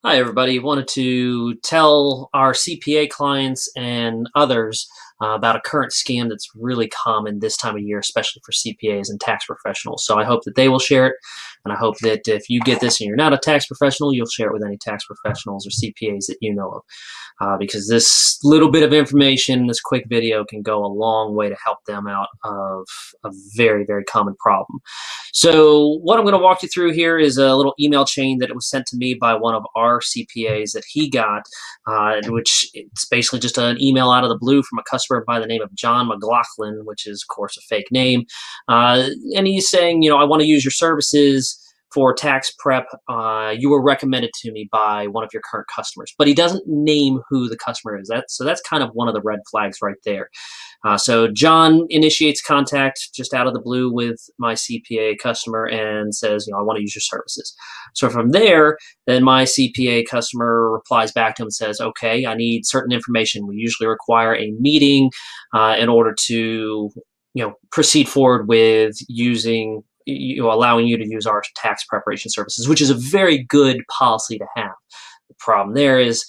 Hi, everybody. Wanted to tell our CPA clients and others about a current scam that's really common this time of year, especially for CPAs and tax professionals. So I hope that they will share it, and I hope that if you get this and you're not a tax professional, you'll share it with any tax professionals or CPAs that you know of. Because this little bit of information, this quick video, can go a long way to help them out of a very, very common problem. So what I'm going to walk you through here is a little email chain that was sent to me by one of our CPAs that he got, which it's basically just an email out of the blue from a customer by the name of John McLaughlin, which is, of course, a fake name. And he's saying, I want to use your services for tax prep. You were recommended to me by one of your current customers, but he doesn't name who the customer is. So that's kind of one of the red flags right there. So John initiates contact just out of the blue with my CPA customer and says, I want to use your services. So from there, then my CPA customer replies back to him and says, okay, I need certain information. We usually require a meeting in order to, proceed forward with allowing you to use our tax preparation services, which is a very good policy to have. The problem there is,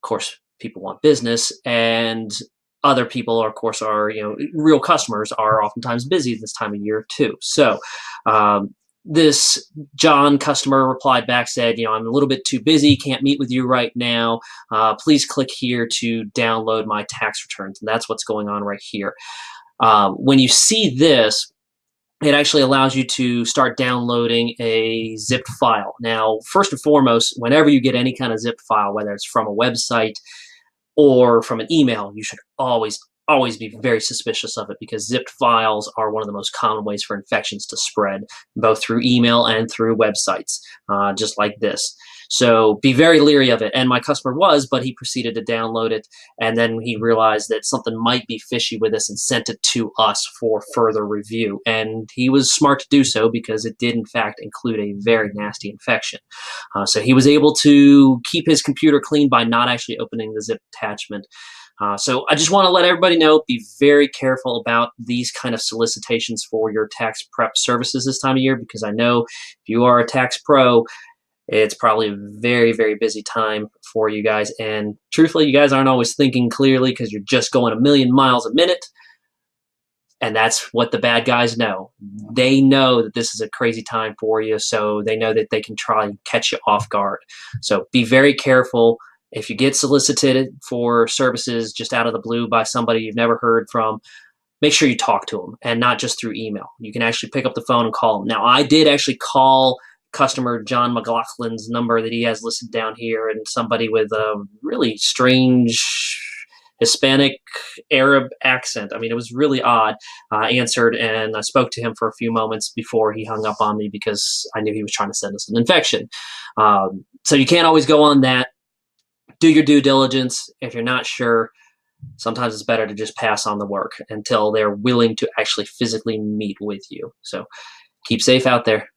of course, people want business, and other people, of course, are, real customers are oftentimes busy this time of year too. So this John customer replied back, said, I'm a little bit too busy, can't meet with you right now. Please click here to download my tax returns. And that's what's going on right here. When you see this, it actually allows you to start downloading a zipped file. Now, first and foremost, whenever you get any kind of zipped file, whether it's from a website or from an email, you should always be very suspicious of it, because zipped files are one of the most common ways for infections to spread, both through email and through websites, just like this. So be very leery of it. And my customer was, but he proceeded to download it, and then he realized that something might be fishy with this and sent it to us for further review. And he was smart to do so, because it did in fact include a very nasty infection. So he was able to keep his computer clean by not actually opening the zip attachment. So I just want to let everybody know, be very careful about these kind of solicitations for your tax prep services this time of year, because I know if you are a tax pro, it's probably a very, very busy time for you guys. And truthfully, you guys aren't always thinking clearly, because you're just going a million miles a minute. And that's what the bad guys know. They know that this is a crazy time for you, so they know that they can try and catch you off guard. So be very careful. If you get solicited for services just out of the blue by somebody you've never heard from, make sure you talk to them, and not just through email. You can actually pick up the phone and call them. Now, I did actually call customer John McLaughlin's number that he has listed down here, and somebody with a really strange Hispanic Arab accent. I mean, it was really odd. Answered, and I spoke to him for a few moments before he hung up on me, because I knew he was trying to send us an infection. So you can't always go on that. Do your due diligence. If you're not sure, sometimes it's better to just pass on the work until they're willing to actually physically meet with you. So keep safe out there.